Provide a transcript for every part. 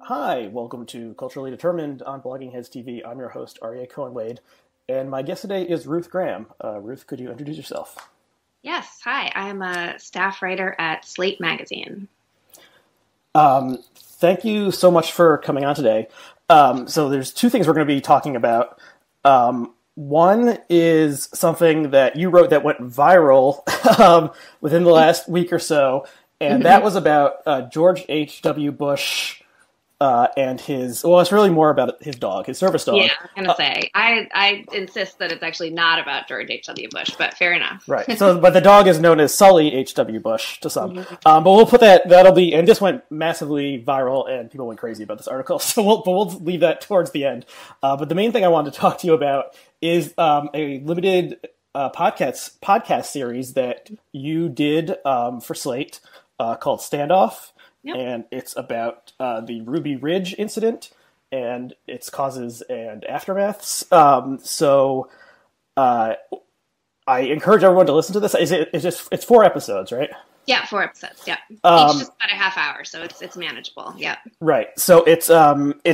Hi, welcome to Culturally Determined on Blogging Heads TV. I'm your host, Aryeh Cohen-Wade, and my guest today is Ruth Graham. Ruth, could you introduce yourself? Yes, hi. I'm a staff writer at Slate Magazine. Thank you so much for coming on today. So there's two things we're going to be talking about. One is something that you wrote that went viral within the last week or so, and that was about George H.W. Bush and it's really more about his dog, his service dog. Yeah, I'm going to say. I insist that it's actually not about George H.W. Bush, but fair enough. Right. So, but the dog is known as Sully H.W. Bush to some. But we'll put and this went massively viral and people went crazy about this article. So we'll leave that towards the end. But the main thing I wanted to talk to you about is a limited podcast series that you did for Slate called Standoff. Yep. And it's about the Ruby Ridge incident and its causes and aftermaths. So I encourage everyone to listen to this. It's 4 episodes, right? Yeah, 4 episodes. Yeah, each just about a half hour, so it's manageable. Yeah. Right. So it's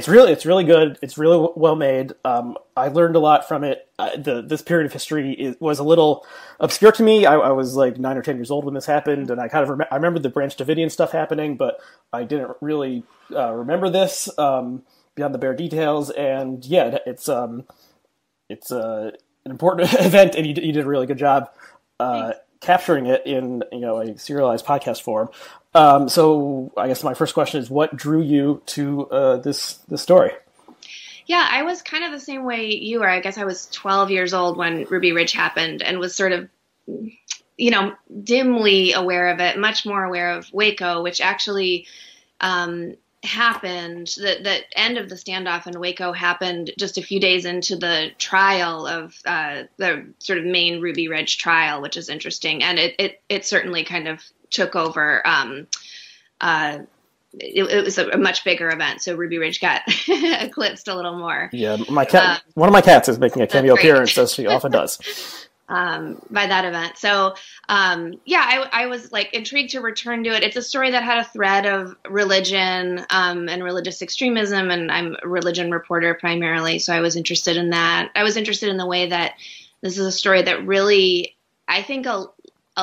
really good. It's really well made. I learned a lot from it. This period of history was a little obscure to me. I was like 9 or 10 years old when this happened, and I kind of I remember the Branch Davidian stuff happening, but I didn't really remember this beyond the bare details. And yeah, it's an important event, and you did a really good job capturing it in a serialized podcast form. So I guess my first question is, what drew you to this story? Yeah, I was kind of the same way you were. I guess I was 12 years old when Ruby Ridge happened and was sort of, dimly aware of it, much more aware of Waco, which actually happened. The end of the standoff in Waco happened just a few days into the trial of the sort of main Ruby Ridge trial, which is interesting. And it certainly kind of took over. It was a much bigger event, so Ruby Ridge got eclipsed a little more. Yeah, my cat. One of my cats is making a cameo appearance, as she often does. By that event. So, I was like intrigued to return to it. It's a story that had a thread of religion and religious extremism, and I'm a religion reporter primarily, so I was interested in that. I was interested in the way that this is a story that really, I think a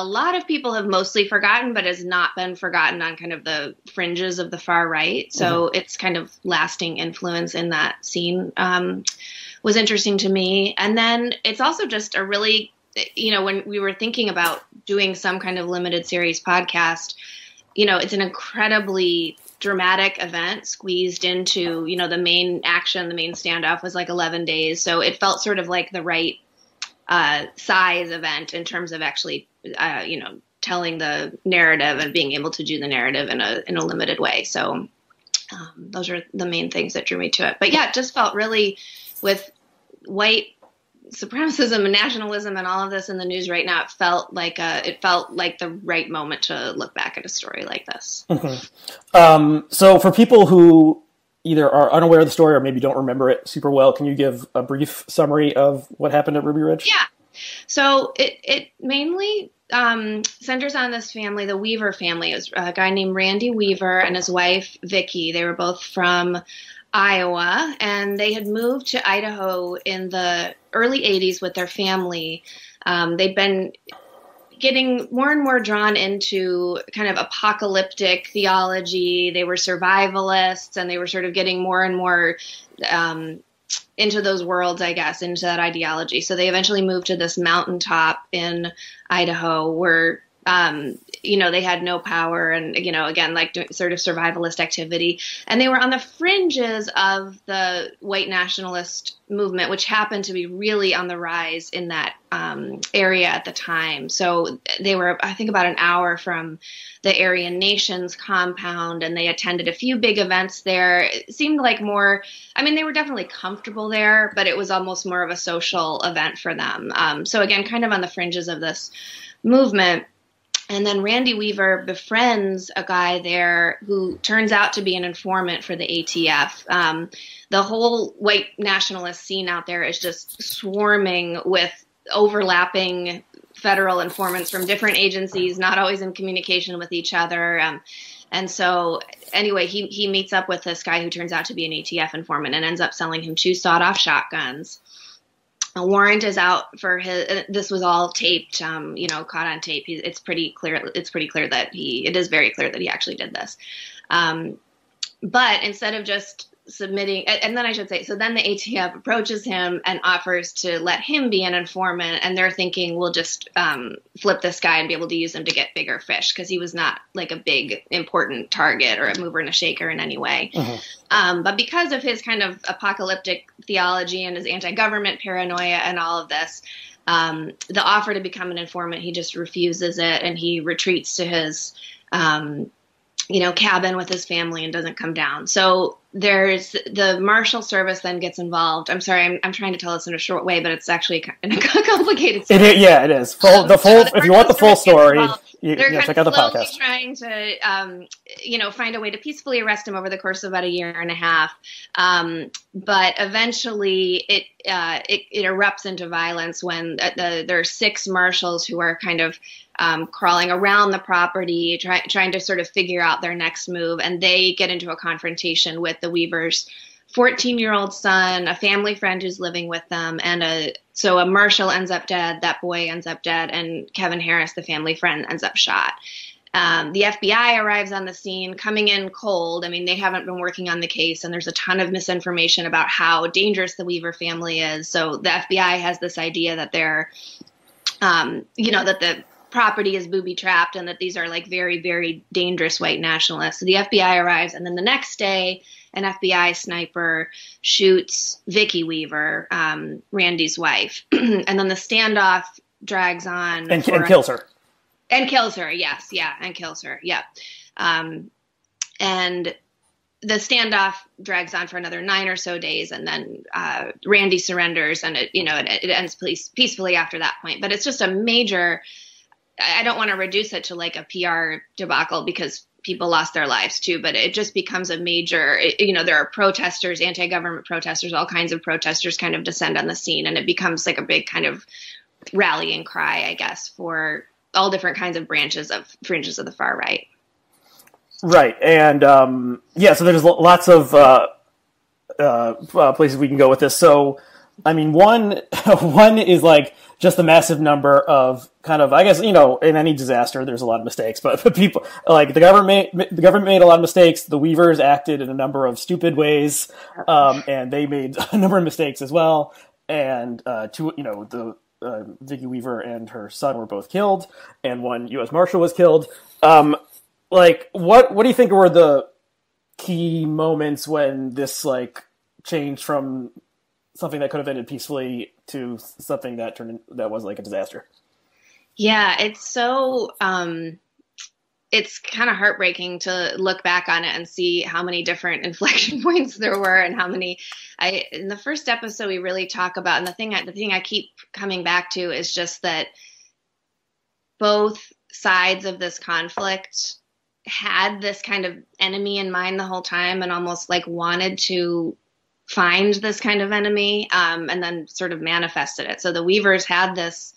lot of people have mostly forgotten, but has not been forgotten on kind of the fringes of the far right. So It's kind of lasting influence in that scene was interesting to me. And then it's also just a really, when we were thinking about doing some kind of limited series podcast, it's an incredibly dramatic event squeezed into, the main action, the main standoff was like 11 days. So it felt sort of like the right size event in terms of actually, telling the narrative and being able to do the narrative in a limited way. So those are the main things that drew me to it. But yeah, it just felt really, with white supremacism and nationalism and all of this in the news right now, it felt like the right moment to look back at a story like this. So for people who either are unaware of the story or maybe don't remember it super well, can you give a brief summary of what happened at Ruby Ridge? Yeah. So it mainly centers on this family, the Weaver family. It was a guy named Randy Weaver and his wife, Vicki. They were both from Iowa, and they had moved to Idaho in the early 80s with their family. They'd been getting more and more drawn into kind of apocalyptic theology. They were survivalists, and they were sort of getting more and more into those worlds, I guess, into that ideology. So they eventually moved to this mountaintop in Idaho where, they had no power and, again, like doing sort of survivalist activity. And they were on the fringes of the white nationalist movement, which happened to be really on the rise in that area at the time. So they were, I think, about an hour from the Aryan Nations compound, and they attended a few big events there. It seemed like more, they were definitely comfortable there, but it was almost more of a social event for them. So again, kind of on the fringes of this movement. And then Randy Weaver befriends a guy there who turns out to be an informant for the ATF. The whole white nationalist scene out there is just swarming with overlapping federal informants from different agencies, not always in communication with each other. And so anyway, he meets up with this guy who turns out to be an ATF informant and ends up selling him 2 sawed-off shotguns. A warrant is out for his. This was all taped, caught on tape. It's pretty clear. It's pretty clear that it is very clear that he actually did this. But instead of just submitting, and then I should say, so then the ATF approaches him and offers to let him be an informant, and they're thinking we'll just flip this guy and be able to use him to get bigger fish, because he was not like a big important target or a mover and a shaker in any way. But because of his kind of apocalyptic theology and his anti-government paranoia and all of this, the offer to become an informant, he just refuses it, and he retreats to his cabin with his family and doesn't come down. So there's the Marshal Service then gets involved. I'm sorry, I'm trying to tell this in a short way, but it's actually a complicated story. It is. If you want the full story, check out the podcast. Trying to, find a way to peacefully arrest him over the course of about a year and a half. But eventually it erupts into violence when there are 6 marshals who are kind of crawling around the property, trying to sort of figure out their next move. And they get into a confrontation with the Weavers' 14-year-old son, a family friend who's living with them. And so a marshal ends up dead, that boy ends up dead, and Kevin Harris, the family friend, ends up shot. The FBI arrives on the scene, coming in cold. I mean, they haven't been working on the case, and there's a ton of misinformation about how dangerous the Weaver family is. So the FBI has this idea that they're, that the property is booby-trapped and that these are like very, very dangerous white nationalists. So the FBI arrives, and then the next day, an FBI sniper shoots Vicki Weaver, Randy's wife. And then the standoff drags on. And kills her. And kills her, yes. Yeah, and kills her, yeah. And the standoff drags on for another 9 or so days, and then Randy surrenders, and it ends peacefully after that point. But it's just a major... I don't want to reduce it to like a PR debacle, because people lost their lives too, but it just becomes a major, there are protesters, anti-government protesters, all kinds of protesters kind of descend on the scene, and it becomes like a big kind of rallying cry, I guess, for all different kinds of fringes of the far right. Right. And, so there's lots of places we can go with this. So, I mean, one is like just the massive number of kind of, I guess, in any disaster, there's a lot of mistakes, but people like the government made a lot of mistakes. The Weavers acted in a number of stupid ways. And they made a number of mistakes as well. And, Vicki Weaver and her son were both killed, and one U.S. Marshal was killed. What do you think were the key moments when this changed from something that could have ended peacefully to something that was like a disaster? Yeah, it's so it's kind of heartbreaking to look back on it and see how many different inflection points there were, and how many. In the first episode we really talk about, and the thing I keep coming back to is just that both sides of this conflict had this kind of enemy in mind the whole time, and almost wanted to find this kind of enemy, and then sort of manifested it. So the Weavers had this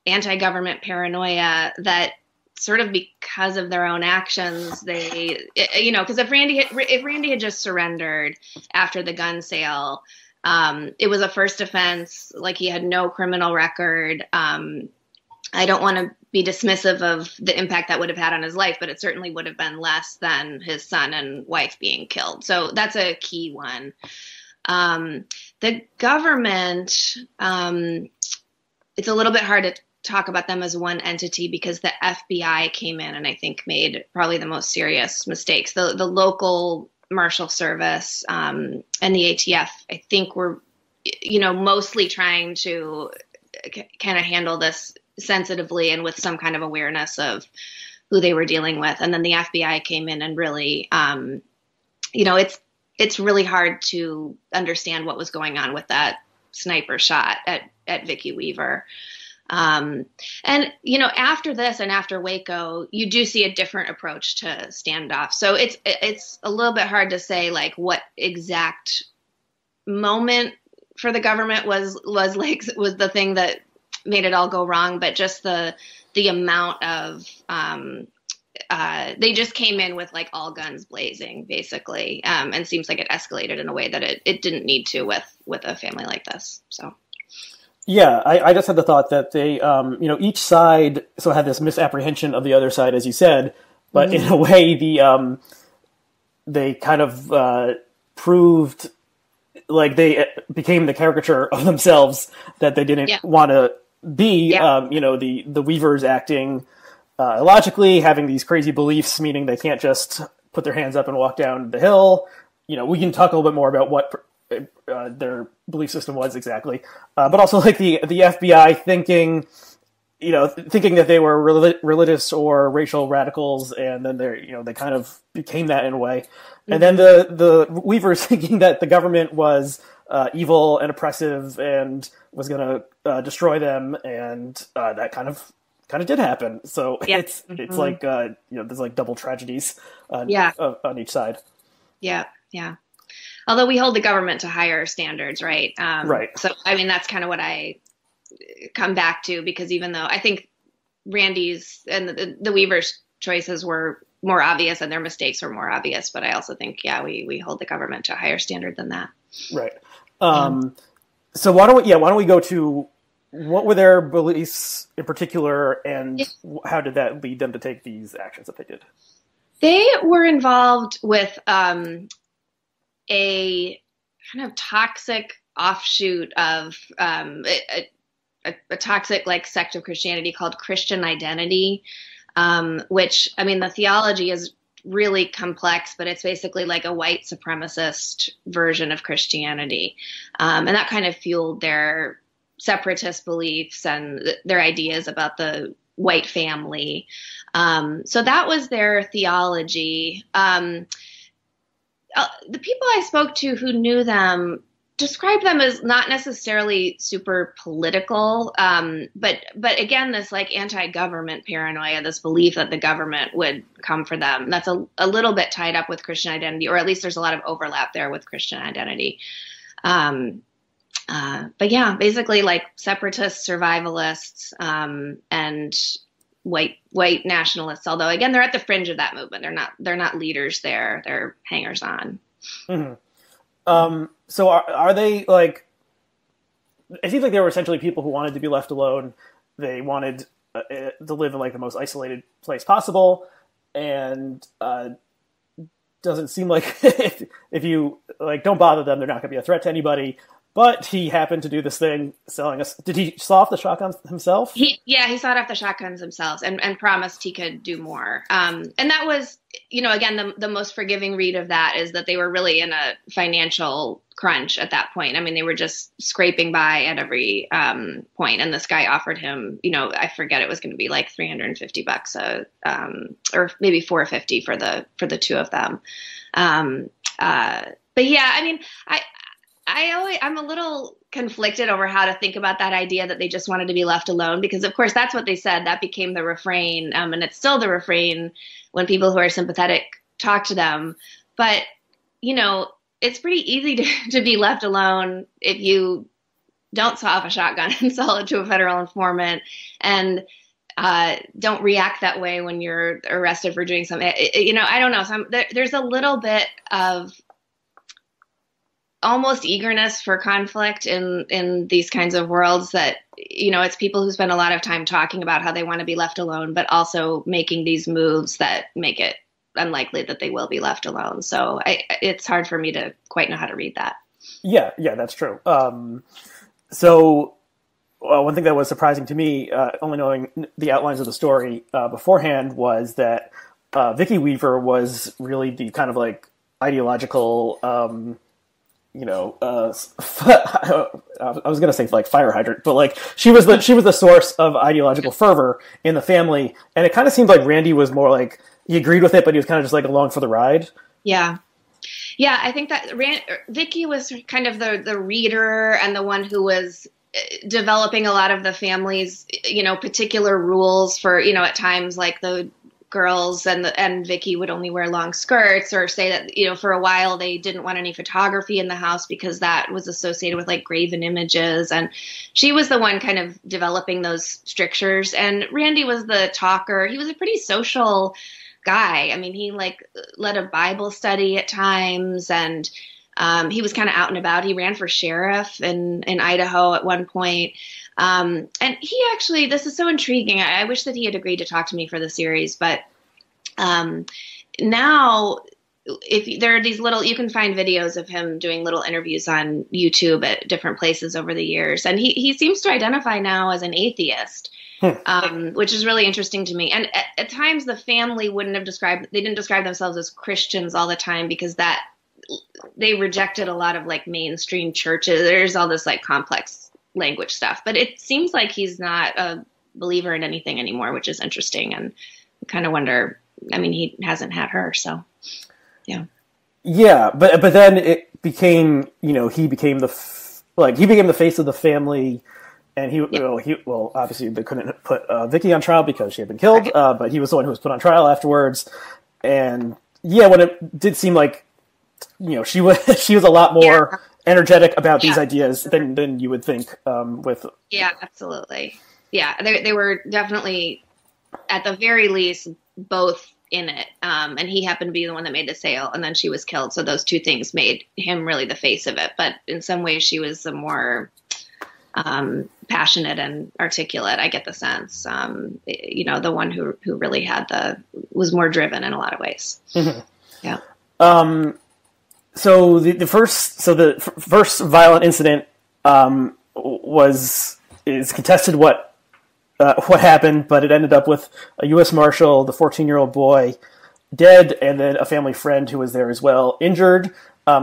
anti-government paranoia that sort of because of their own actions, because if Randy had just surrendered after the gun sale, it was a first offense, he had no criminal record. I don't want to be dismissive of the impact that would have had on his life, but it certainly would have been less than his son and wife being killed. So that's a key one. The government, it's a little bit hard to talk about them as one entity, because the FBI came in and I think made probably the most serious mistakes. The local Marshal Service and the ATF, I think, were, mostly trying to kind of handle this sensitively and with some kind of awareness of who they were dealing with. And then the FBI came in and really, it's really hard to understand what was going on with that sniper shot at Vicki Weaver. And after this and after Waco, you do see a different approach to standoff. So it's a little bit hard to say what exact moment for the government was the thing that made it all go wrong, but just the amount of they just came in with like all guns blazing, basically, and seems like it escalated in a way that it didn't need to with a family like this. So. Yeah, I just had the thought that they, each side had this misapprehension of the other side, as you said, but in a way, they kind of proved like they became the caricature of themselves that they didn't want to be. Yeah. The Weavers acting illogically, having these crazy beliefs, meaning they can't just put their hands up and walk down the hill. We can talk a little bit more about what their belief system was exactly, but also like the FBI thinking that they were religious or racial radicals, and then they kind of became that in a way. And then the Weavers thinking that the government was evil and oppressive and was going to destroy them, and that kind of did happen. So it's like there's like double tragedies on each side. Yeah. Although we hold the government to higher standards, right? Right. So, I mean, that's kind of what I come back to, because even though I think Randy's and the Weavers' choices were more obvious and their mistakes were more obvious, but I also think, we hold the government to a higher standard than that. Right. So why don't we go to what were their beliefs in particular, and how did that lead them to take these actions that they did? They were involved with a kind of toxic offshoot of a toxic like sect of Christianity called Christian Identity, which, I mean, the theology is really complex, but it's basically like a white supremacist version of Christianity. And that kind of fueled their separatist beliefs and their ideas about the white family. So that was their theology. The people I spoke to who knew them described them as not necessarily super political, but again, this like anti-government paranoia, this belief that the government would come for them. That's a little bit tied up with Christian identity, or at least there's a lot of overlap there with Christian identity. But yeah, basically like separatist survivalists, and white nationalists, although again, they're at the fringe of that movement. They're not leaders there. They're hangers on. Mm-hmm. So are they like, it seems like they were essentially people who wanted to be left alone. They wanted to live in like the most isolated place possible. And, doesn't seem like if you like, don't bother them, they're not gonna be a threat to anybody. But he happened to do this thing selling us. Did he saw off the shotguns himself? He sawed off the shotguns himself and promised he could do more. And that was, again, the most forgiving read of that is that they were really in a financial crunch at that point. I mean, they were just scraping by at every point. And this guy offered him, I forget, it was going to be like $350 or maybe $450 for the two of them. But yeah, I mean, I'm a little conflicted over how to think about that idea that they just wanted to be left alone, because of course that's what they said. That became the refrain. And it's still the refrain when people who are sympathetic talk to them. But, it's pretty easy to be left alone if you don't saw off a shotgun and sell it to a federal informant, and don't react that way when you're arrested for doing something. I don't know. There's a little bit of almost eagerness for conflict in these kinds of worlds that, it's people who spend a lot of time talking about how they want to be left alone, but also making these moves that make it unlikely that they will be left alone. So it's hard for me to quite know how to read that. Yeah, that's true. So one thing that was surprising to me, only knowing the outlines of the story beforehand, was that Vicki Weaver was really the kind of like ideological, I was going to say like fire hydrant, but like she was the source of ideological fervor in the family. And it kind of seemed like Randy was more like, he agreed with it, but he was kind of just like along for the ride. Yeah. Yeah. I think that Vicki was kind of the reader and the one who was developing a lot of the family's, particular rules for, at times like the girls and Vicky would only wear long skirts, or say that, you know, for a while they didn't want any photography in the house because that was associated with like graven images. And she was the one kind of developing those strictures. And Randy was the talker. He was a pretty social guy. I mean, he like led a Bible study at times, and he was kind of out and about. He ran for sheriff in Idaho at one point. And he actually, this is so intriguing. I wish that he had agreed to talk to me for the series, but now if there are these little, you can find videos of him doing little interviews on YouTube at different places over the years. And he seems to identify now as an atheist, which is really interesting to me. And at times the family they didn't describe themselves as Christians all the time, because that they rejected a lot of like mainstream churches. There's all this like complex language stuff, but it seems like he's not a believer in anything anymore, which is interesting. And I kind of wonder, I mean, he hasn't had her, so yeah. Yeah, but then it became, you know, he became the face of the family, and well, obviously they couldn't put Vicky on trial because she had been killed, right. But he was the one who was put on trial afterwards. And yeah, when it did seem like, you know, she was a lot more energetic about these ideas than you would think. Yeah, absolutely. Yeah, they were definitely, at the very least, both in it. And he happened to be the one that made the sale, and then she was killed. So those two things made him really the face of it. But in some ways, she was the more passionate and articulate. I get the sense, you know, the one who really was more driven in a lot of ways. Mm-hmm. Yeah. So the first violent incident is contested what happened, but it ended up with a U.S. Marshal, the 14-year-old boy, dead, and then a family friend who was there as well injured.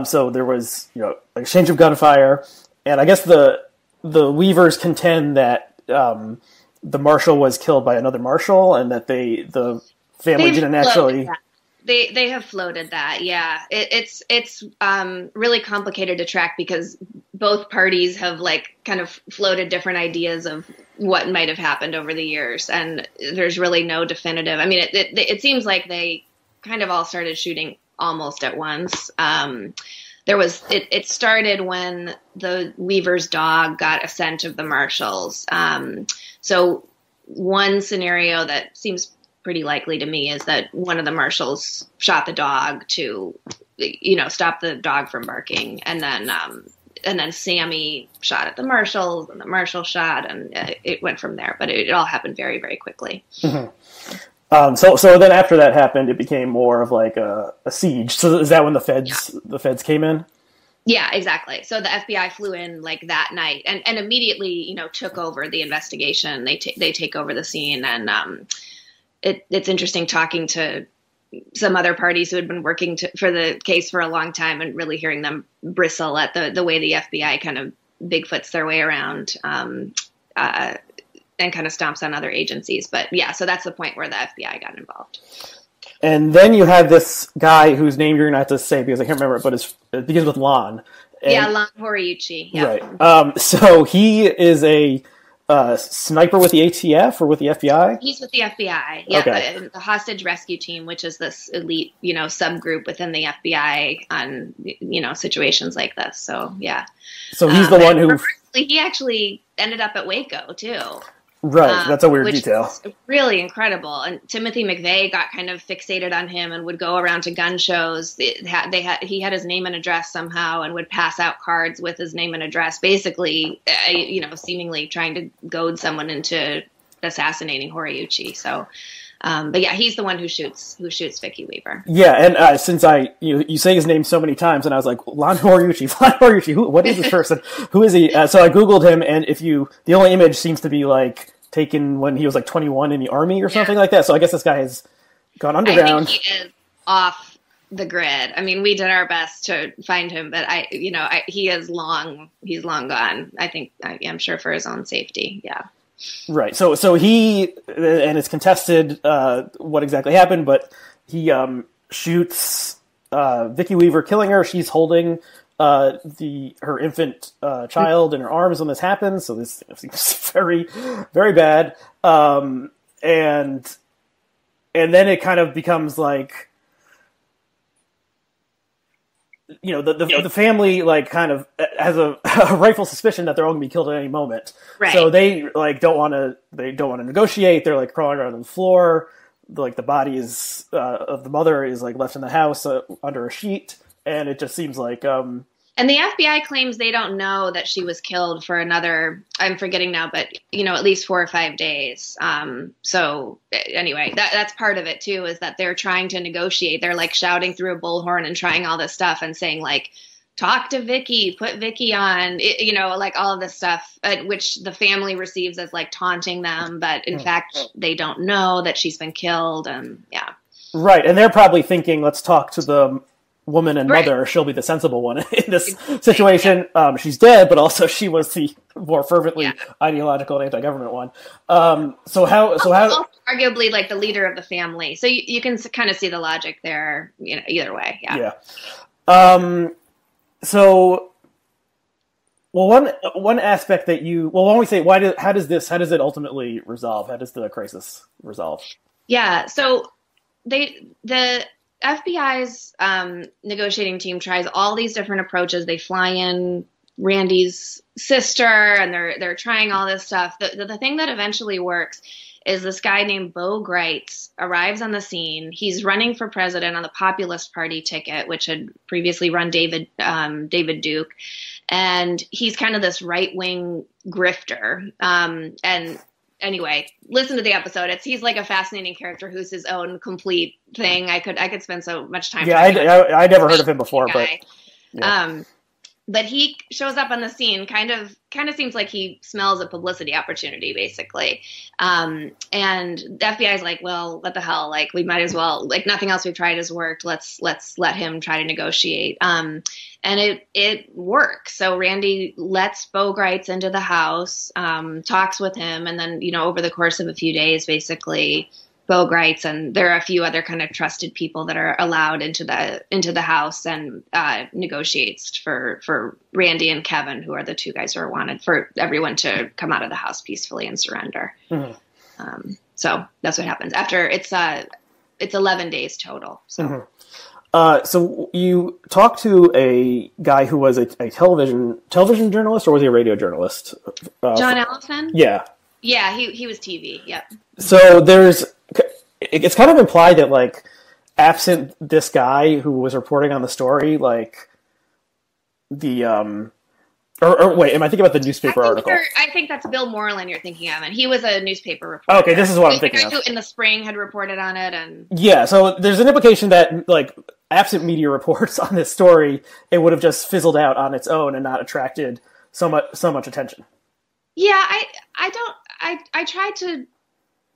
So there was, you know, an exchange of gunfire, and I guess the Weavers contend that the marshal was killed by another marshal, and that the family didn't actually. They have floated that, yeah. It's really complicated to track because both parties have like kind of floated different ideas of what might have happened over the years, and there's really no definitive. I mean, it seems like they kind of all started shooting almost at once. It started when the Weaver's dog got a scent of the marshals. So one scenario that seems pretty likely to me is that one of the marshals shot the dog to, you know, stop the dog from barking, and then Sammy shot at the marshal, and the marshal shot, and it went from there. But it all happened very, very quickly. Mm-hmm. So then after that happened, it became more of like a siege. So is that when the feds came in? Yeah, exactly. So the FBI flew in like that night and immediately, you know, took over the investigation. They take over the scene, and it's interesting talking to some other parties who had been working for the case for a long time, and really hearing them bristle at the way the FBI kind of Bigfoots their way around and kind of stomps on other agencies. But yeah, so that's the point where the FBI got involved. And then you have this guy whose name you're going to have to say because I can't remember it, but it begins with Lon. Lon Horiuchi. Yeah. Right. So he is a sniper with the ATF or with the FBI? He's with the FBI. Yeah, okay. The hostage rescue team, which is this elite, you know, subgroup within the FBI on, you know, situations like this. So yeah. So he's the one who. He actually ended up at Waco too. Right, that's a weird detail. Really incredible. And Timothy McVeigh got kind of fixated on him and would go around to gun shows. He had his name and address somehow, and would pass out cards with his name and address, basically, you know, seemingly trying to goad someone into assassinating Horiuchi. So, but yeah, he's the one who shoots Vicky Weaver. Yeah, and since you say his name so many times, and I was like, Lon Horiuchi, what is this person? Who is he? So I Googled him, and the only image seems to be like taken when he was like 21 in the army or something like that. So I guess this guy has gone underground. I think he is off the grid. I mean, we did our best to find him, but he's long gone. I'm sure for his own safety. Yeah. Right. So he, and it's contested what exactly happened, but he shoots Vicky Weaver, killing her. She's holding her infant child in her arms when this happens. So this seems very, very bad. And and then it kind of becomes like, you know, the family like kind of has a rightful suspicion that they're all gonna be killed at any moment. Right. So they like don't want to negotiate. They're like crawling around on the floor. Like the body is of the mother is like left in the house under a sheet, and it just seems like. And the FBI claims they don't know that she was killed for another, I'm forgetting now, but, you know, at least 4 or 5 days. So anyway, that's part of it too, is that they're trying to negotiate. They're like shouting through a bullhorn and trying all this stuff and saying like, talk to Vicky, put Vicky on, you know, like all of this stuff, which the family receives as like taunting them. But in fact, they don't know that she's been killed. And yeah. Right. And they're probably thinking, let's talk to the woman and mother. She'll be the sensible one in this situation. Yeah. She's dead, but also she was the more fervently ideological and anti-government one. So how also arguably like the leader of the family. So you can kind of see the logic there, you know, either way. Yeah. So, well, one aspect that why don't we say, how does it ultimately resolve? How does the crisis resolve? Yeah. So the FBI's negotiating team tries all these different approaches. They fly in Randy's sister, and they're trying all this stuff. The thing that eventually works is this guy named Bo Greitz arrives on the scene. He's running for president on the Populist Party ticket, which had previously run David Duke, and he's kind of this right-wing grifter. And anyway, listen to the episode. He's like a fascinating character who's his own complete thing. I could spend so much time. Yeah, I never heard of him before, but yeah. But he shows up on the scene, kind of seems like he smells a publicity opportunity, basically. And the FBI is like, well, what the hell? Like, we might as well, like, nothing else we've tried has worked. Let's let him try to negotiate. And it works. So Randy lets Bo Greitz into the house, talks with him, and then, you know, over the course of a few days, basically, Bo Greitz, and there are a few other kind of trusted people that are allowed into the house, and negotiates for Randy and Kevin, who are the 2 guys who are wanted, for everyone to come out of the house peacefully and surrender. Mm-hmm. So that's what happens after it's 11 days total. So. Mm-hmm. So you talked to a guy who was a television journalist, or was he a radio journalist? John Ellison? Yeah. Yeah, he was TV. Yep. So it's kind of implied that, like, absent this guy who was reporting on the story, like the or wait, am I thinking about the newspaper article? I think that's Bill Moreland you're thinking of, and he was a newspaper reporter. Okay, this is what I'm thinking of. Who in the spring had reported on it, and yeah, so there's an implication that, like, absent media reports on this story, it would have just fizzled out on its own and not attracted so much attention. Yeah, I tried to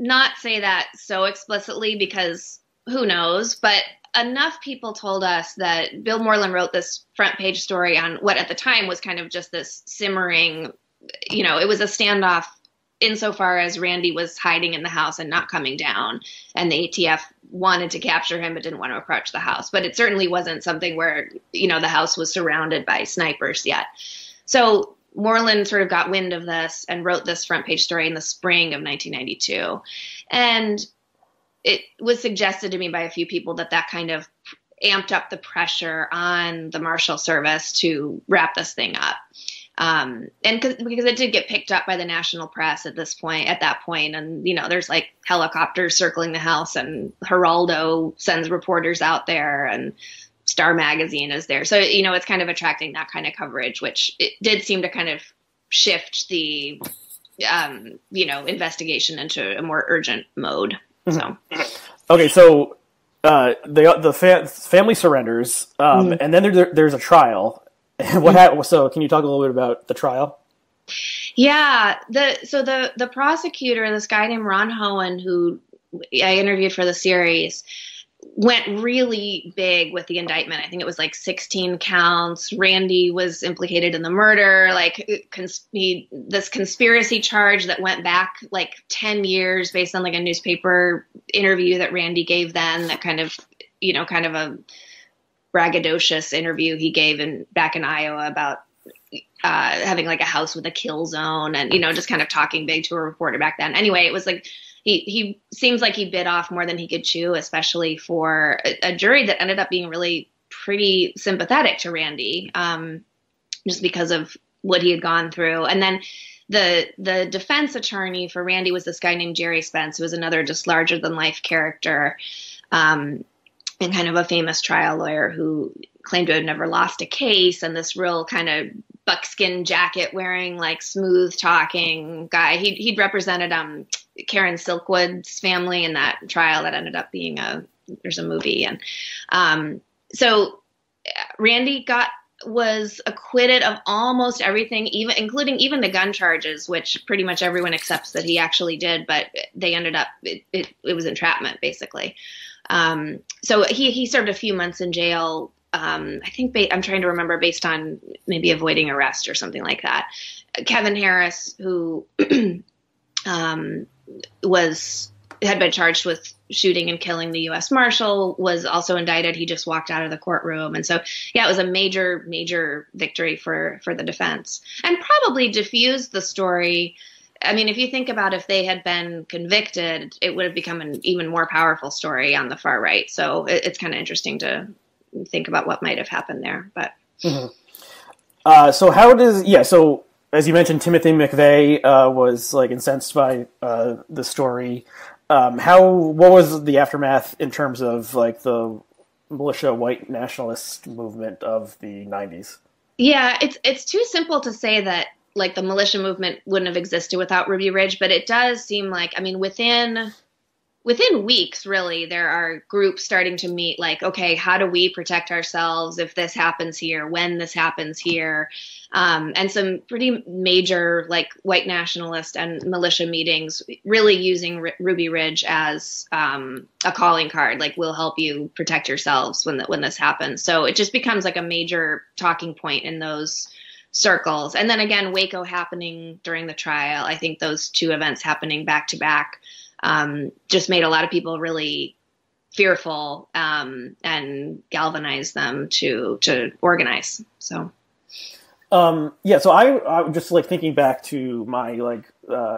not say that so explicitly, because who knows, but enough people told us that Bill Moreland wrote this front page story on what at the time was kind of just this simmering, you know, it was a standoff insofar as Randy was hiding in the house and not coming down, and the ATF wanted to capture him but didn't want to approach the house. But it certainly wasn't something where, you know, the house was surrounded by snipers yet. So Moreland sort of got wind of this and wrote this front page story in the spring of 1992. And it was suggested to me by a few people that kind of amped up the pressure on the Marshal Service to wrap this thing up. And because it did get picked up by the national press at that point. And, you know, there's like helicopters circling the house, and Geraldo sends reporters out there, and Star Magazine is there. So, you know, it's kind of attracting that kind of coverage, which it did seem to kind of shift the, you know, investigation into a more urgent mode. So, okay, so the family surrenders, and then there's a trial. What happened? So, can you talk a little bit about the trial? Yeah, the prosecutor, this guy named Ron Hohen, who I interviewed for the series, went really big with the indictment. I think it was like 16 counts. Randy was implicated in the murder, like this conspiracy charge that went back like 10 years based on like a newspaper interview that Randy gave then, that kind of a braggadocious interview he gave back in Iowa about having like a house with a kill zone, and, you know, just kind of talking big to a reporter back then. Anyway, it was like he seems like he bit off more than he could chew, especially for a jury that ended up being really pretty sympathetic to Randy, just because of what he had gone through. And then the defense attorney for Randy was this guy named Jerry Spence, who was another just larger than life character, and kind of a famous trial lawyer who claimed to have never lost a case, and this real kind of buckskin jacket wearing, like smooth talking guy. He'd represented Karen Silkwood's family in that trial that ended up being there's a movie. And so Randy was acquitted of almost everything, including the gun charges, which pretty much everyone accepts that he actually did, but they ended up, it was entrapment, basically. So he served a few months in jail. I think I'm trying to remember, based on maybe avoiding arrest or something like that. Kevin Harris, who had been charged with shooting and killing the U.S. Marshal, was also indicted. He just walked out of the courtroom. And so, yeah, it was a major, major victory for the defense, and probably diffused the story. I mean, if you think about if they had been convicted, it would have become an even more powerful story on the far right. So it's kind of interesting to think about what might have happened there. But so as you mentioned, Timothy McVeigh was like incensed by the story. What was the aftermath in terms of like the militia white nationalist movement of the 90s? Yeah, it's too simple to say that like the militia movement wouldn't have existed without Ruby Ridge, but it does seem like, I mean, within weeks, really, there are groups starting to meet, like, okay, how do we protect ourselves if this happens here, when this happens here? And some pretty major, like, white nationalist and militia meetings really using Ruby Ridge as a calling card, like, we'll help you protect yourselves when this happens. So it just becomes like a major talking point in those circles. And then again, Waco happening during the trial, I think those two events happening back to back just made a lot of people really fearful and galvanized them to organize. So, so I just like thinking back to my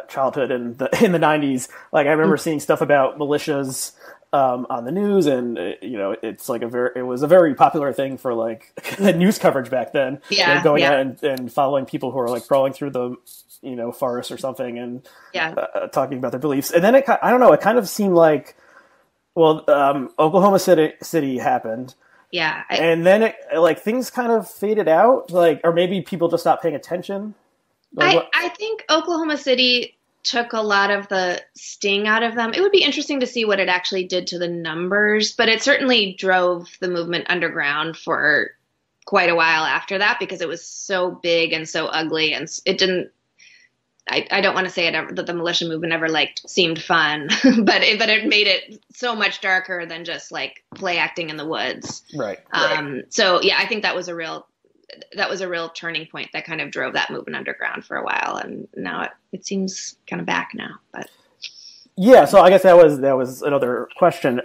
childhood in the 90s. Like I remember seeing stuff about militias on the news, and it's like it was a very popular thing for like news coverage back then. Yeah, going out and following people who are like crawling through the forest or something, and talking about their beliefs. And then I don't know, it kind of seemed like, Oklahoma City happened. Yeah. And then things kind of faded out, or maybe people just stopped paying attention. I think Oklahoma City took a lot of the sting out of them. It would be interesting to see what it actually did to the numbers, but it certainly drove the movement underground for quite a while after that, because it was so big and so ugly, and it didn't. I don't want to say that the militia movement ever seemed fun, but it made it so much darker than just like play acting in the woods. Right. So yeah, I think that was a real turning point that kind of drove that movement underground for a while, and now it seems kind of back now. But yeah, so I guess that was another question.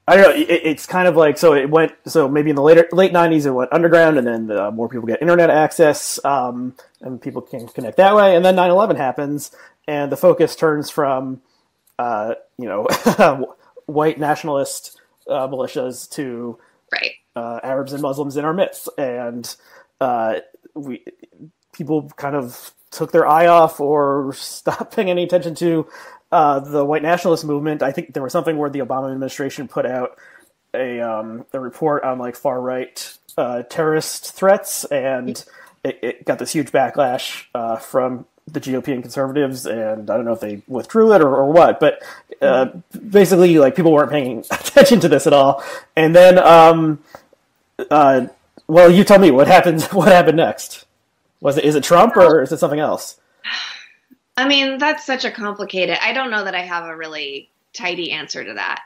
I don't know. It's kind of like, so it went. So maybe in the late 90s, it went underground, and then more people get internet access, and people can connect that way. And then 9/11 happens, and the focus turns from, white nationalist militias to Arabs and Muslims in our midst, and people kind of took their eye off or stopped paying any attention to the white nationalist movement. I think there was something where the Obama administration put out a report on far right terrorist threats, and it got this huge backlash from the GOP and conservatives, and I don't know if they withdrew it or what, but basically people weren't paying attention to this at all. And then, you tell me what happened. What happened next? Is it Trump or is it something else? I mean, that's such a complicated. I don't know that I have a really tidy answer to that.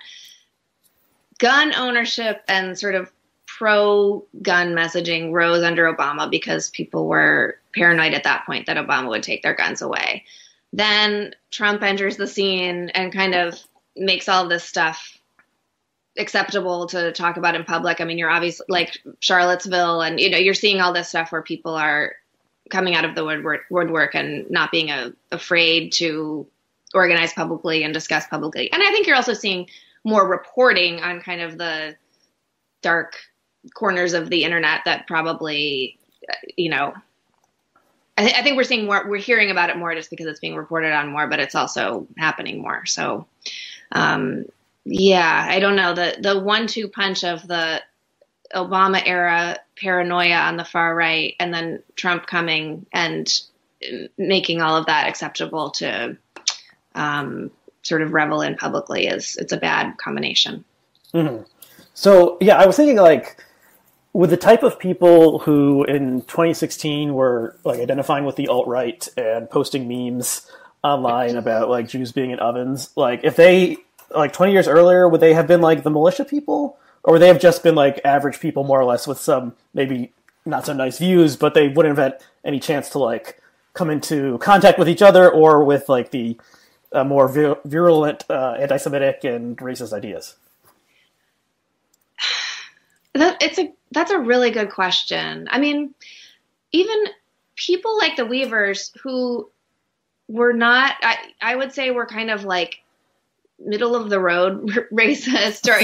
Gun ownership and sort of pro-gun messaging rose under Obama because people were paranoid at that point that Obama would take their guns away. Then Trump enters the scene and kind of makes all this stuff acceptable to talk about in public. I mean, you're obviously like Charlottesville, and you're seeing all this stuff where people are coming out of the woodwork and not being afraid to organize publicly and discuss publicly. And I think you're also seeing more reporting on kind of the dark corners of the internet that probably, I think we're seeing more, we're hearing about it more just because it's being reported on more, but it's also happening more. So, yeah, I don't know. The 1-2 punch of the Obama era paranoia on the far right and then Trump coming and making all of that acceptable to sort of revel in publicly it's a bad combination. Mm-hmm. So, yeah, I was thinking like with the type of people who in 2016 were like identifying with the alt-right and posting memes online about like Jews being in ovens, like if they like 20 years earlier, would they have been like the militia people, or would they have just been like average people more or less with some maybe not so nice views, but they wouldn't have had any chance to like come into contact with each other or with like the more virulent anti-Semitic and racist ideas? That's a really good question. I mean, even people like the Weavers who were not, I would say were kind of like middle of the road racist, or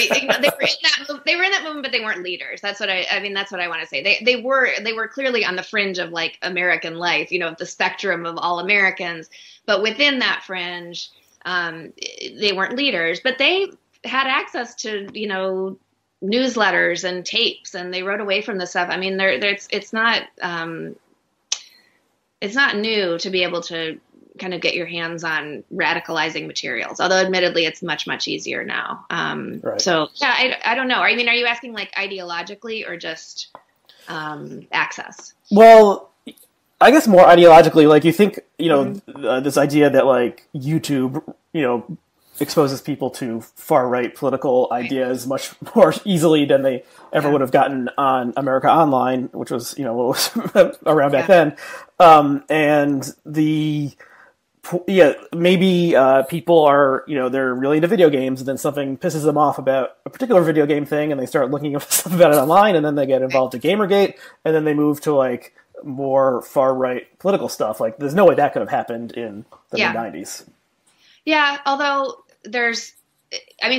they were in that movement, but they weren't leaders. That's what that's what I want to say. They were clearly on the fringe of like American life, the spectrum of all Americans, but within that fringe, they weren't leaders, but they had access to, newsletters and tapes, and they wrote away from the stuff. I mean, it's not new to be able to kind of get your hands on radicalizing materials, although admittedly it's much, much easier now. Right. So yeah, I don't know. I mean, are you asking like ideologically or just access? Well, I guess more ideologically, like you think, this idea that like YouTube, exposes people to far-right political ideas much more easily than they ever would have gotten on America Online, which was, what was around back then. And maybe people are, they're really into video games, and then something pisses them off about a particular video game thing, and they start looking up stuff about it online, and then they get involved in Gamergate, and then they move to like more far-right political stuff. Like, there's no way that could have happened in the mid-90s. Yeah, although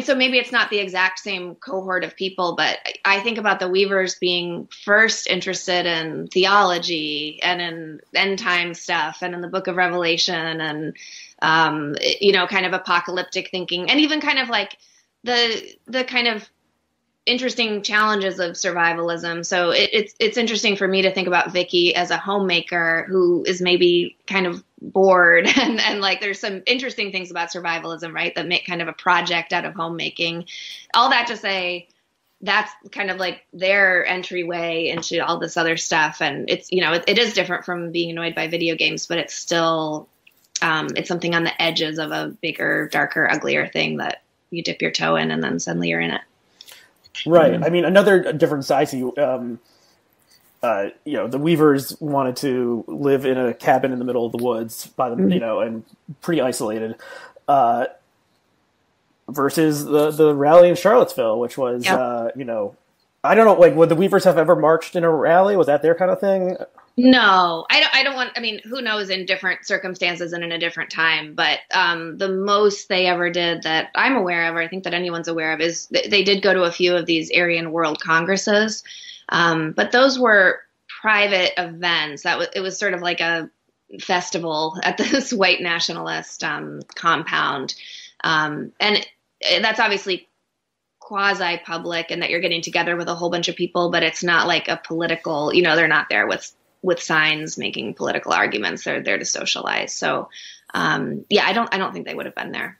so maybe it's not the exact same cohort of people, but I think about the Weavers being first interested in theology and in end time stuff and in the Book of Revelation and, kind of apocalyptic thinking, and even kind of like the kind of interesting challenges of survivalism. So it's interesting for me to think about Vicky as a homemaker who is maybe kind of bored and like there's some interesting things about survivalism, right, that make kind of a project out of homemaking. All that to say, that's kind of like their entryway into all this other stuff, and it's it is different from being annoyed by video games, but it's still it's something on the edges of a bigger, darker, uglier thing that you dip your toe in and then suddenly you're in it. Right. I mean, another different side to you, the Weavers wanted to live in a cabin in the middle of the woods by them, and pretty isolated, versus the rally in Charlottesville, which was, I don't know, like, would the Weavers have ever marched in a rally? Was that their kind of thing? No, I don't want, who knows in different circumstances and in a different time, but the most they ever did that I'm aware of, or I think that anyone's aware of, is they did go to a few of these Aryan World Congresses, but those were private events. It was sort of like a festival at this white nationalist compound, and that's obviously quasi-public, and that you're getting together with a whole bunch of people, but it's not like a political, they're not there with signs making political arguments. They're there to socialize. So, I don't think they would have been there.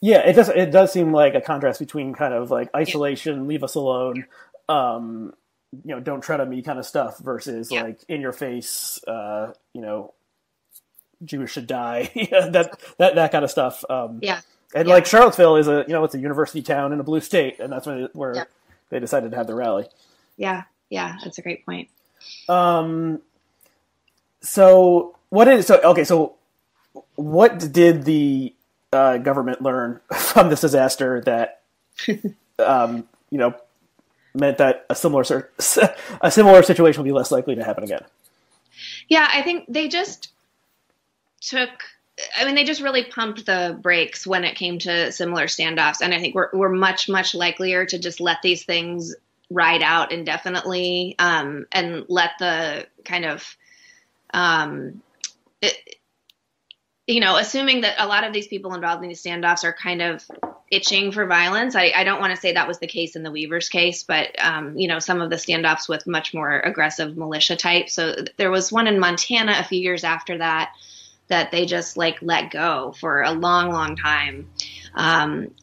Yeah, it does seem like a contrast between kind of like isolation, leave us alone, don't tread on me kind of stuff versus like in your face, Jews should die, that kind of stuff. And like Charlottesville is it's a university town in a blue state, and that's where they decided to have the rally. Yeah, that's a great point. So what did the government learn from this disaster that meant that a similar situation will be less likely to happen again? Yeah, I think they just they just really pumped the brakes when it came to similar standoffs. And I think we're much, much likelier to just let these things ride out indefinitely, and let the kind of, assuming that a lot of these people involved in these standoffs are kind of itching for violence. I don't want to say that was the case in the Weavers case, but, some of the standoffs with much more aggressive militia types. So there was one in Montana a few years after that they just let go for a long, long time.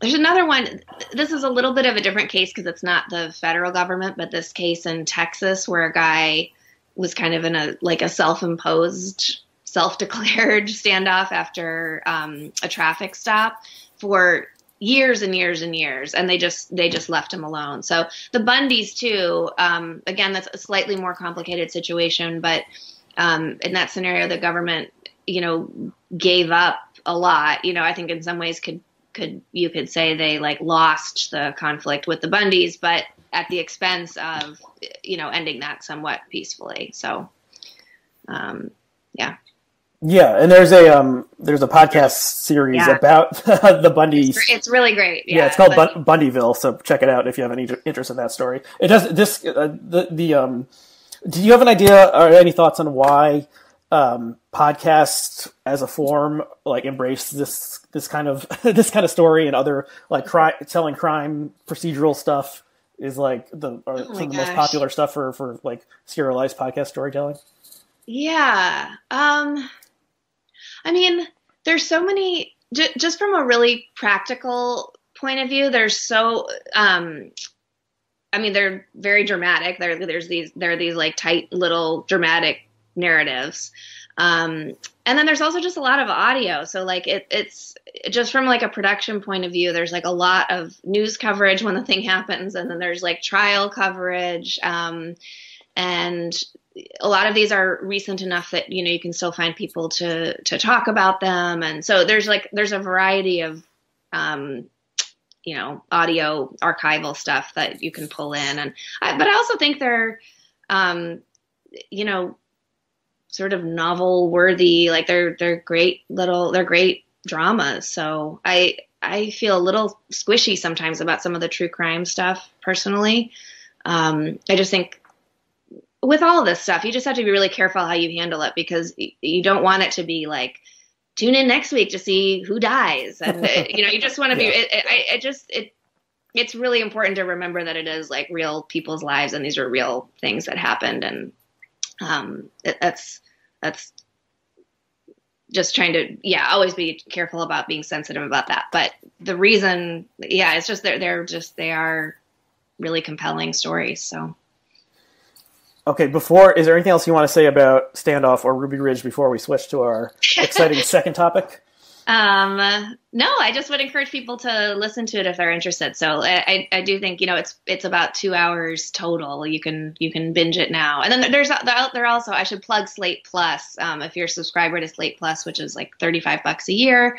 There's another one. This is a little bit of a different case because it's not the federal government, but this case in Texas where a guy was kind of in a self-imposed, self-declared standoff after a traffic stop for years and years and years, and they just left him alone. So the Bundys too, again, that's a slightly more complicated situation, but in that scenario, the government, gave up a lot. I think in some ways you could say they lost the conflict with the Bundys, but at the expense of, ending that somewhat peacefully. So, yeah. Yeah, and there's a podcast series about the Bundys. It's really great. Yeah, it's called Bundyville. So check it out if you have any interest in that story. It does this. Do you have an idea or any thoughts on why podcasts as a form embrace this kind of story, and other telling crime procedural stuff is some of the most popular stuff for serialized podcast storytelling? Yeah. There's so many, just from a really practical point of view, there's so, they're very dramatic. There are these tight little dramatic narratives. And then there's also just a lot of audio. So it's just from a production point of view, there's a lot of news coverage when the thing happens. And then there's trial coverage. And a lot of these are recent enough that, you can still find people to talk about them. And so there's a variety of, audio archival stuff that you can pull in. But I also think they're, sort of novel worthy, they're great dramas. So I feel a little squishy sometimes about some of the true crime stuff personally. I just think, with all of this stuff, you just have to be really careful how you handle it, because you don't want it to be tune in next week to see who dies. And, you just want to be, it's really important to remember that it is real people's lives, and these are real things that happened. And that's just trying to, always be careful about being sensitive about that. But the reason, it's just, they are really compelling stories. So. Okay, is there anything else you want to say about Standoff or Ruby Ridge before we switch to our exciting second topic? No, I just would encourage people to listen to it if they're interested. So I do think, it's about 2 hours total. You can binge it now. And then there also, I should plug Slate Plus. If you're a subscriber to Slate Plus, which is $35 a year,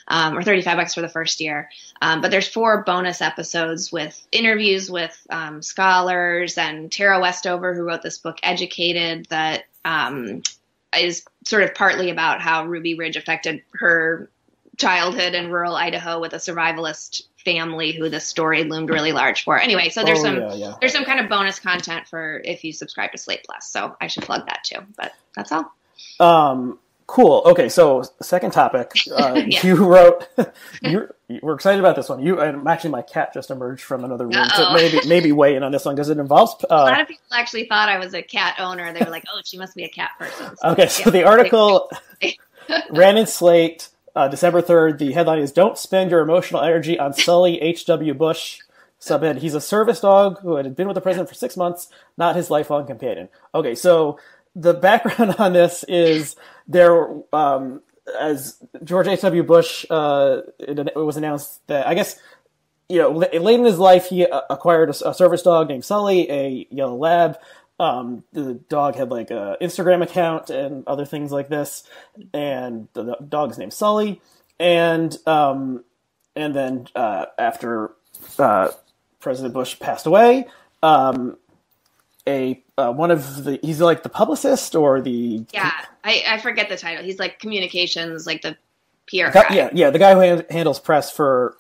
or $35 for the first year. But there's 4 bonus episodes with interviews with scholars, and Tara Westover, who wrote this book, Educated, that is sort of partly about how Ruby Ridge affected her childhood in rural Idaho with a survivalist family who this story loomed really large for. Anyway, so there's there's some kind of bonus content for if you subscribe to Slate Plus. So I should plug that too. But that's all. Cool. Okay, so second topic. You wrote. We're excited about this one. And actually, my cat just emerged from another room, so maybe weigh in on this one because it involves. A lot of people actually thought I was a cat owner. They were like, "Oh, she must be a cat person." So, okay, so the article ran in Slate December 3rd. The headline is "Don't Spend Your Emotional Energy on Sully H.W. Bush." Subhead: He's a service dog who had been with the president for 6 months, not his lifelong companion. Okay, so. The background on this is there, as George H.W. Bush, it was announced that, I guess, late in his life, he acquired a service dog named Sully, a yellow lab. The dog had an Instagram account and other things like this, and the dog is named Sully. And then after President Bush passed away, a one of the he's like the publicist or the yeah, I forget the title. He's like communications, like the PR guy. Yeah, the guy who handles press for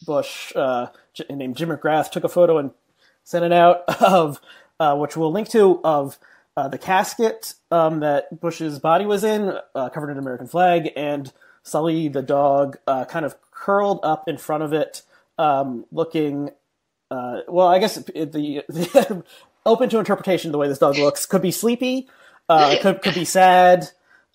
Bush, named Jim McGrath, took a photo and sent it out of which we'll link to, of the casket that Bush's body was in, covered in an American flag, and Sully the dog kind of curled up in front of it, looking. Well, I guess the open to interpretation the way this dog looks. Could be sleepy, could be sad,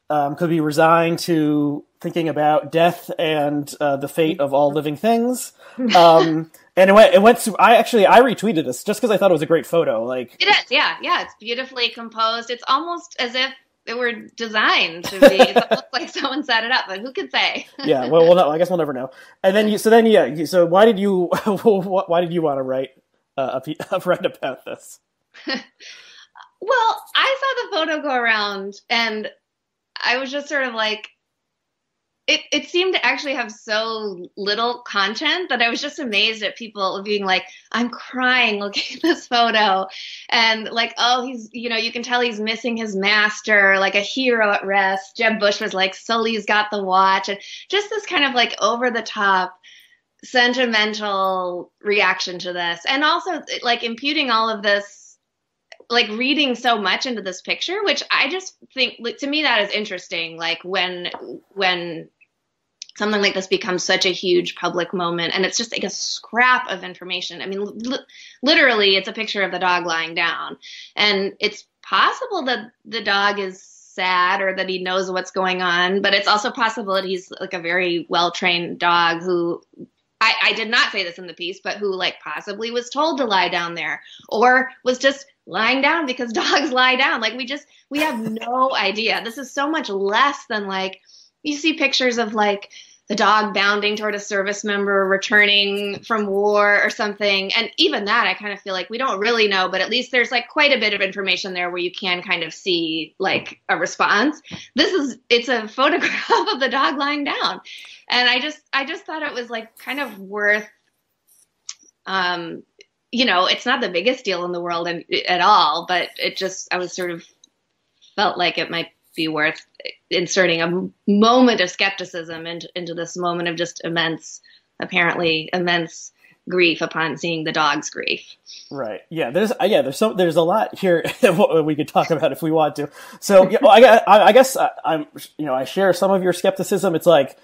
could be resigned to thinking about death and the fate of all living things. And it went to, I retweeted this just because I thought it was a great photo. Like it is, yeah, it's beautifully composed. It's almost as if it were designed to be. It looks like someone set it up, but who could say? Yeah, well, no, I guess we'll never know. And then so why did you want to write write about this? Well, I saw the photo go around, and I was just sort of like, it seemed to actually have so little content that I was just amazed at people being like, I'm crying looking at this photo. And like, oh, he's, you can tell he's missing his master, like a hero at rest. Jeb Bush was like, Sully's got the watch. And just this kind of like over the top, sentimental reaction to this. And also like imputing all of this, like reading so much into this picture, which I just think, to me, that is interesting. Like when something like this becomes such a huge public moment, and it's just like a scrap of information. I mean, literally, it's a picture of the dog lying down, and it's possible that the dog is sad or that he knows what's going on, but it's also possible that he's like a very well-trained dog who, I did not say this in the piece, but who like possibly was told to lie down there, or was just lying down because dogs lie down. Like we have no idea. This is so much less than like, you see pictures of like the dog bounding toward a service member returning from war or something. And even that, I kind of feel like we don't really know, but at least there's like quite a bit of information there where you can kind of see like a response. It's a photograph of the dog lying down. And I just thought it was like kind of worth, it's not the biggest deal in the world at all, but I was sort of felt like it might be worth inserting a moment of skepticism into this moment of just apparently immense grief upon seeing the dog's grief. Right. Yeah. There's a lot here we could talk about if we want to. So I guess I share some of your skepticism. It's like,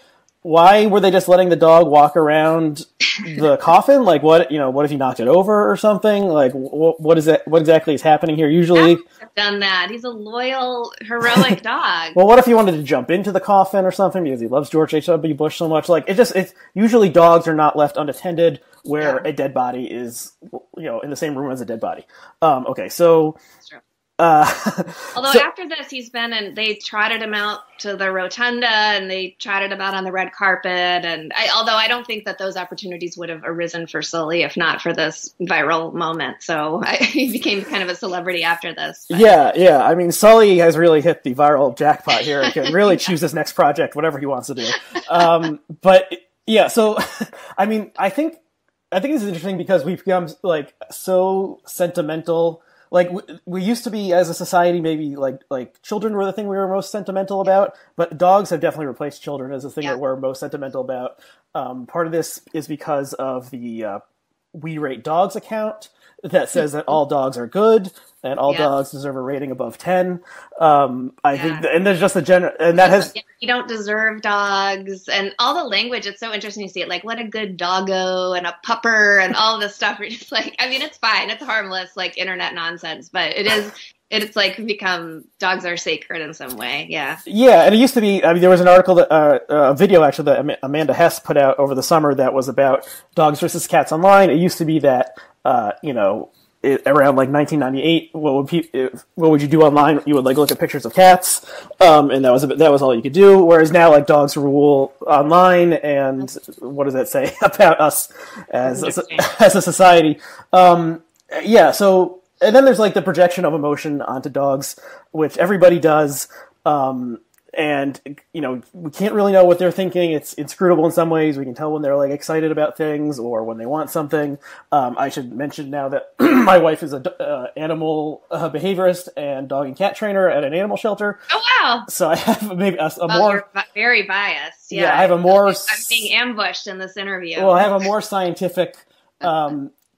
why were they just letting the dog walk around the coffin? Like, what if he knocked it over or something? Like, what is it? What exactly is happening here? Usually, have done that. He's a loyal, heroic dog. Well, what if he wanted to jump into the coffin or something because he loves George H.W. Bush so much? Like, it's usually dogs are not left unattended where a dead body is, in the same room as a dead body. Okay, so. That's true. Although after this, he's been, and they trotted him out to the rotunda, and they trotted him out on the red carpet. And although I don't think that those opportunities would have arisen for Sully if not for this viral moment. So he became kind of a celebrity after this. But. Yeah. I mean, Sully has really hit the viral jackpot here. He can really choose his next project, whatever he wants to do. But yeah, so I mean, I think this is interesting because we've become like so sentimental. Like we used to be as a society, maybe like children were the thing we were most sentimental about, but dogs have definitely replaced children as the thing that we're most sentimental about. Part of this is because of the We Rate Dogs account that says that all dogs are good and all dogs deserve a rating above 10. I think, and there's just the general, and that has. You don't deserve dogs, and all the language. It's so interesting to see it. Like, what a good doggo and a pupper and all this stuff. We're just like, I mean, it's fine. It's harmless, like internet nonsense, but it's like become dogs are sacred in some way. Yeah. Yeah. And it used to be, I mean, there was an article a video actually that Amanda Hess put out over the summer that was about dogs versus cats online. It used to be that, around like 1998, what would you do online? You would like look at pictures of cats, and that was all you could do. Whereas now, like dogs rule online, and what does that say about us as a society? So and then there's like the projection of emotion onto dogs, which everybody does. and we can't really know what they're thinking. It's inscrutable in some ways. We can tell when they're like excited about things or when they want something. I should mention now that my wife is a animal behaviorist and dog and cat trainer at an animal shelter. Oh wow! So I have maybe a more you're very biased. Yeah, I have a more. I'm being ambushed in this interview. Well, I have a more scientific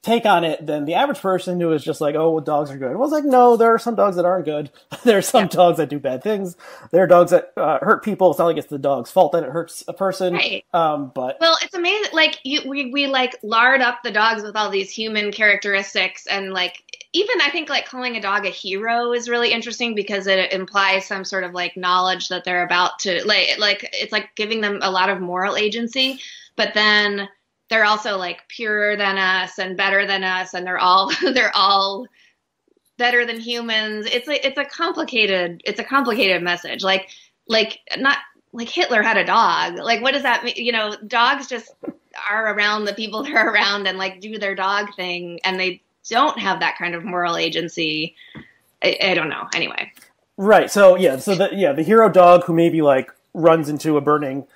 take on it than the average person who is just like, oh, well, dogs are good. Well, it's like, no, there are some dogs that aren't good. There are some dogs that do bad things. There are dogs that hurt people. It's not like it's the dog's fault that it hurts a person. Right. But it's amazing. Like we like lard up the dogs with all these human characteristics, and like even I think like calling a dog a hero is really interesting because it implies some sort of like knowledge that they're about to like it's like giving them a lot of moral agency, but then they're also like purer than us and better than us, and they're all better than humans. It's a complicated message. Like not like Hitler had a dog. Like what does that mean? Dogs just are around the people they're around and like do their dog thing, and they don't have that kind of moral agency. I don't know. Anyway. Right. So the hero dog who maybe like runs into a burning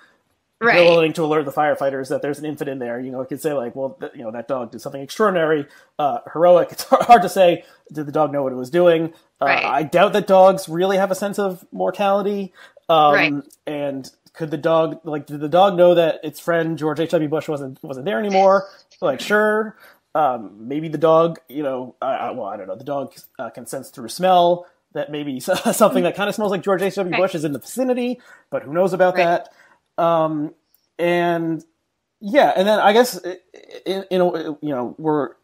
building to alert the firefighters that there's an infant in there. It could say like, well, that dog did something extraordinary, heroic. It's hard to say. Did the dog know what it was doing? I doubt that dogs really have a sense of mortality. And could the dog did the dog know that its friend George H.W. Bush wasn't there anymore? Like, sure. Maybe the dog, I don't know. The dog can sense through smell that maybe something that kind of smells like George H.W. Bush is in the vicinity, but who knows about that? And then I guess we're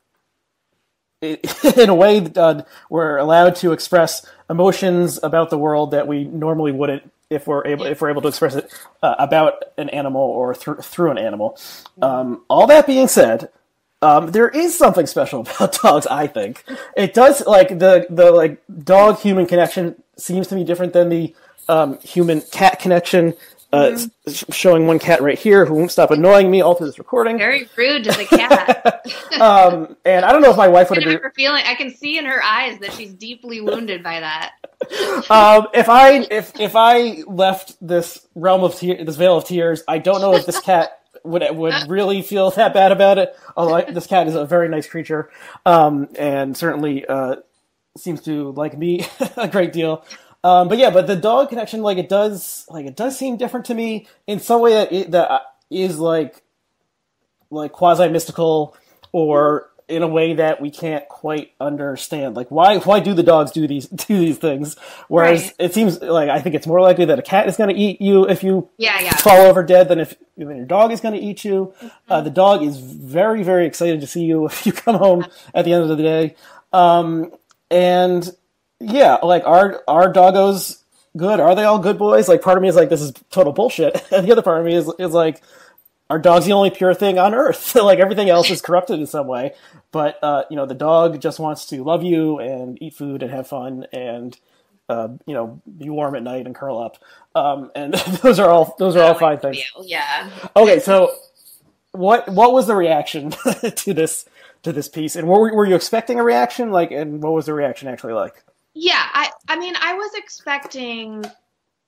in a way we're allowed to express emotions about the world that we normally wouldn't if we're able to express it about an animal or through an animal. All that being said, there is something special about dogs. I think it does. Like the dog human connection seems to be different than the human cat connection. Showing one cat right here who won't stop annoying me all through this recording. Very rude to the cat. And I don't know if my wife would agree. I can see in her eyes that she's deeply wounded by that. If I left this realm of this veil of tears, I don't know if this cat would really feel that bad about it. Although this cat is a very nice creature, and certainly seems to like me a great deal. But the dog connection, it does seem different to me in some way that is like quasi mystical, or in a way that we can't quite understand. Like why do the dogs do these things? Whereas it seems like I think it's more likely that a cat is going to eat you if you fall over dead than if your dog is going to eat you. The dog is very, very excited to see you if you come home at the end of the day. And yeah, are doggos good? Are they all good boys? Like, part of me is like, this is total bullshit. And the other part of me is like, are dogs the only pure thing on earth? Like, everything else is corrupted in some way. But, the dog just wants to love you and eat food and have fun and, be warm at night and curl up. And those are all fine things. Yeah. Okay. So what was the reaction to this piece? And were you expecting a reaction? And what was the reaction actually like? Yeah, I mean, I was expecting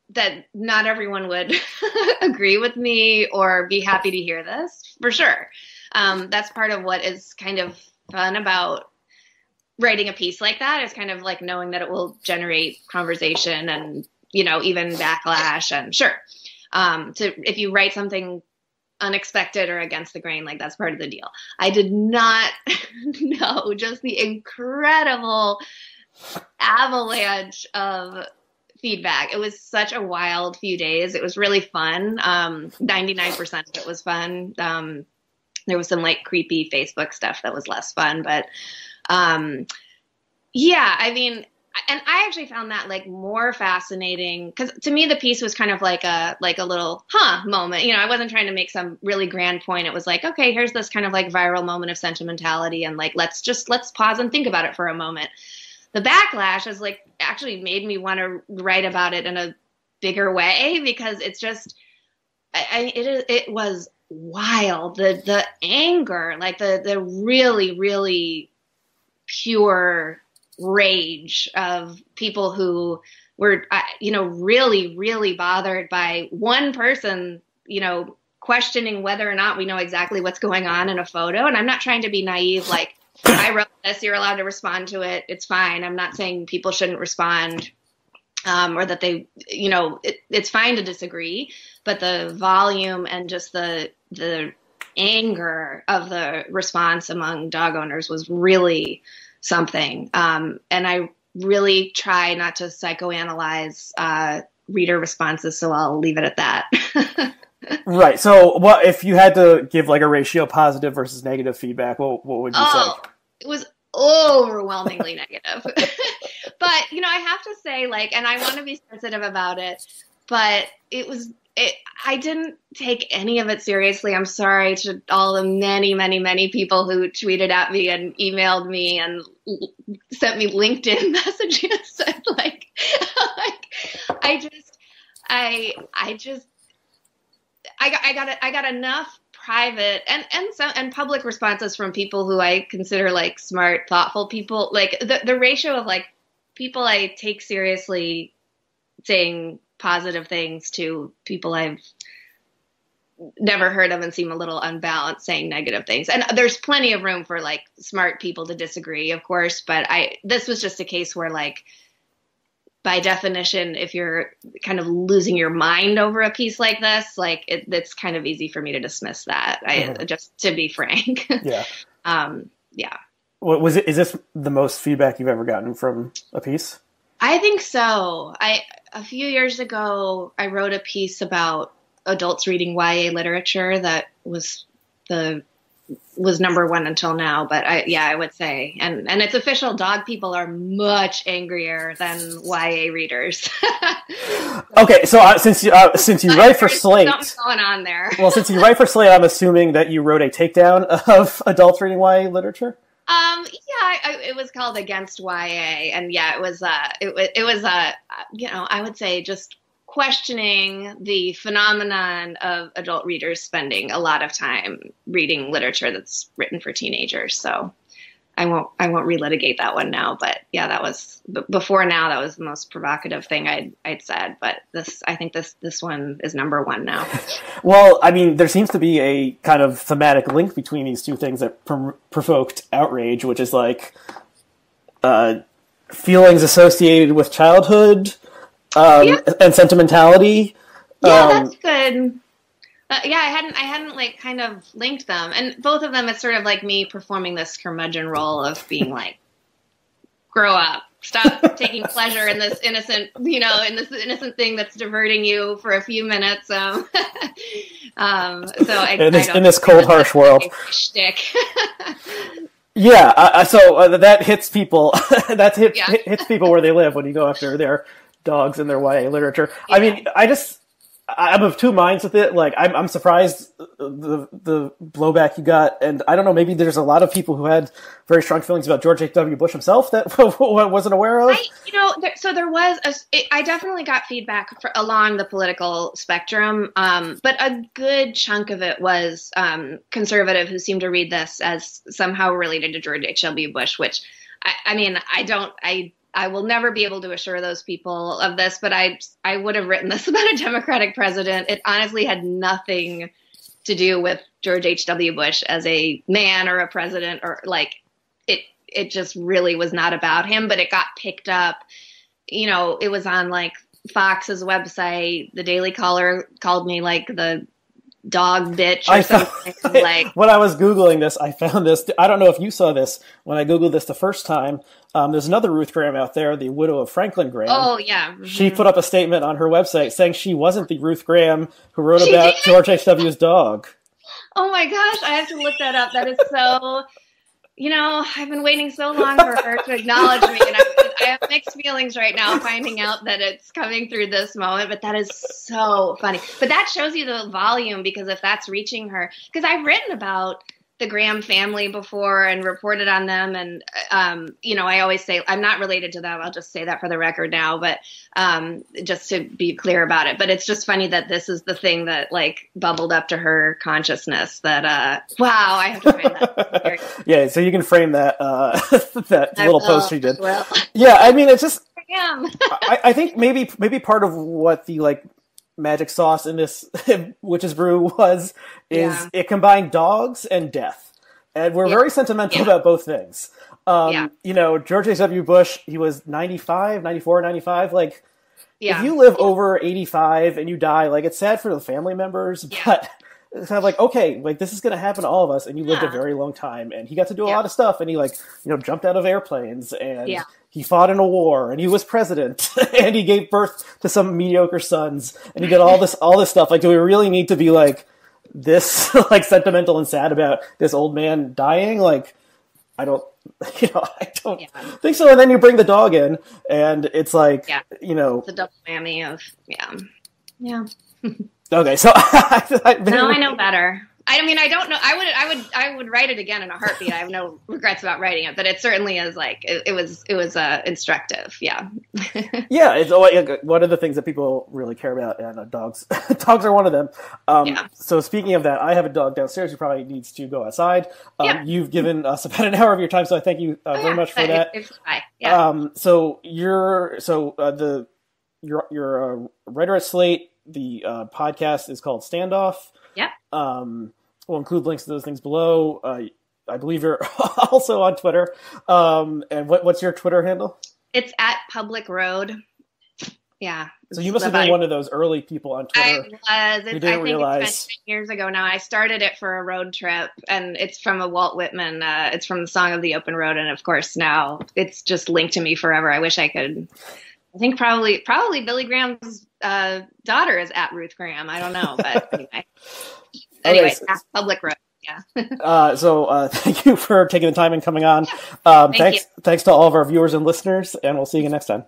that not everyone would agree with me or be happy to hear this, for sure. That's part of what is kind of fun about writing a piece like that, is kind of like knowing that it will generate conversation and, even backlash. And sure, if you write something unexpected or against the grain, that's part of the deal. I did not know just the incredible avalanche of feedback. It was such a wild few days. It was really fun. 99% of it was fun. There was some creepy Facebook stuff that was less fun, but yeah, I mean, and I actually found that more fascinating, because to me the piece was kind of like a little moment. I wasn't trying to make some really grand point. It was like, okay, here's this kind of viral moment of sentimentality, and let's pause and think about it for a moment. The backlash has actually made me want to write about it in a bigger way, because it's just, it was wild. The anger, the really, really pure rage of people who were, really, really bothered by one person, questioning whether or not we know exactly what's going on in a photo. And I'm not trying to be naive, like, I wrote this, you're allowed to respond to it, it's fine. I'm not saying people shouldn't respond, or that they, it's fine to disagree, but the volume and just the anger of the response among dog owners was really something. And I really try not to psychoanalyze reader responses, so I'll leave it at that. Right. So what if you had to give like a ratio positive versus negative feedback, what would you say? It was overwhelmingly negative. But, I have to say, like, and I want to be sensitive about it, but I didn't take any of it seriously. I'm sorry to all the many, many, many people who tweeted at me and emailed me and sent me LinkedIn messages. And I got enough private and public responses from people who I consider like smart, thoughtful people. Like the ratio of like people I take seriously saying positive things to people I've never heard of and seem a little unbalanced saying negative things. And there's plenty of room for like smart people to disagree, of course, but this was just a case where, like, by definition, if you're kind of losing your mind over a piece like this, like it's kind of easy for me to dismiss that. Just to be frank. Yeah. Yeah. What was it? Is this the most feedback you've ever gotten from a piece? I think so. A few years ago, I wrote a piece about adults reading YA literature that was number one until now. But I would say, and it's official, dog people are much angrier than YA readers. Okay, so since you write for Slate, something going on there. Well, since you write for Slate, I'm assuming that you wrote a takedown of adults reading YA literature. It was called Against YA, and yeah, it was I would say just questioning the phenomenon of adult readers spending a lot of time reading literature that's written for teenagers. So I won't relitigate that one now, but yeah, that was before now. That was the most provocative thing I'd said, but I think this one is number one now. Well, I mean, there seems to be a kind of thematic link between these two things that provoked outrage, which is like feelings associated with childhood and sentimentality. Yeah, that's good. I hadn't like kind of linked them, and both of them, it's sort of like me performing this curmudgeon role of being like, grow up, stop taking pleasure in this innocent, thing that's diverting you for a few minutes. So in this cold, harsh world. Shtick. Yeah, so that hits people. Hits people where they live when you go after their dogs and their YA literature. Yeah. I mean, I'm of two minds with it. Like, I'm surprised the blowback you got, and I don't know, maybe there's a lot of people who had very strong feelings about George H.W. Bush himself that I wasn't aware of. I definitely got feedback along the political spectrum, but a good chunk of it was conservative who seemed to read this as somehow related to George H.W. Bush, which, I will never be able to assure those people of this, but I would have written this about a Democratic president. It honestly had nothing to do with George H.W. Bush as a man or a president, or like it just really was not about him, but it got picked up. It was on like Fox's website. The Daily Caller called me like the dog bitch or something. When I was Googling this, I found this. I don't know if you saw this when I Googled this the first time. There's another Ruth Graham out there, the widow of Franklin Graham. Oh, yeah. Mm-hmm. She put up a statement on her website saying she wasn't the Ruth Graham who wrote about George H.W.'s dog. Oh my gosh, I have to look that up. That is so... I've been waiting so long for her to acknowledge me, and I have mixed feelings right now finding out that it's coming through this moment, but that is so funny. But that shows you the volume, because if that's reaching her, because I've written about the Graham family before and reported on them, and, I always say I'm not related to them. I'll just say that for the record now, but just to be clear about it. But it's just funny that this is the thing that like bubbled up to her consciousness that, wow, I have to find that. Yeah, so you can frame that that little post she did. Yeah, I mean, it's just, am. I think maybe part of what the like magic sauce in this witch's brew is it combined dogs and death, and we're very sentimental about both things. You know, George H.W. Bush, he was 95, 94, 95. Like, if you live over 85 and you die, like, it's sad for the family members, but it's kind of like, okay, like, this is going to happen to all of us, and you lived a very long time, and he got to do a lot of stuff, and he, like, you know, jumped out of airplanes, and he fought in a war, and he was president, and he gave birth to some mediocre sons, and he did all this stuff. Like, do we really need to be, like, this, like, sentimental and sad about this old man dying? Like, I don't think so. And then you bring the dog in, and it's like, you know, it's a double whammy of Okay, so now I know better. I mean, I don't know. I would write it again in a heartbeat. I have no regrets about writing it, but it certainly is like it was instructive. Yeah. Yeah, it's one of the things that people really care about, and dogs are one of them. So speaking of that, I have a dog downstairs who probably needs to go outside. You've given us about an hour of your time, so I thank you very much for that. So you're a writer at Slate. The podcast is called Standoff. We'll include links to those things below. I believe you're also on Twitter. And what's your Twitter handle? It's at Public Road. Yeah. So you must have been one of those early people on Twitter. I was. It's been 10 years ago now. I started it for a road trip, and it's from a Walt Whitman. It's from the Song of the Open Road, and of course now it's just linked to me forever. I wish I could. I think probably Billy Graham's daughter is at Ruth Graham. I don't know, but anyway, Public Road. Yeah. So thank you for taking the time and coming on. Thanks to all of our viewers and listeners, and we'll see you next time.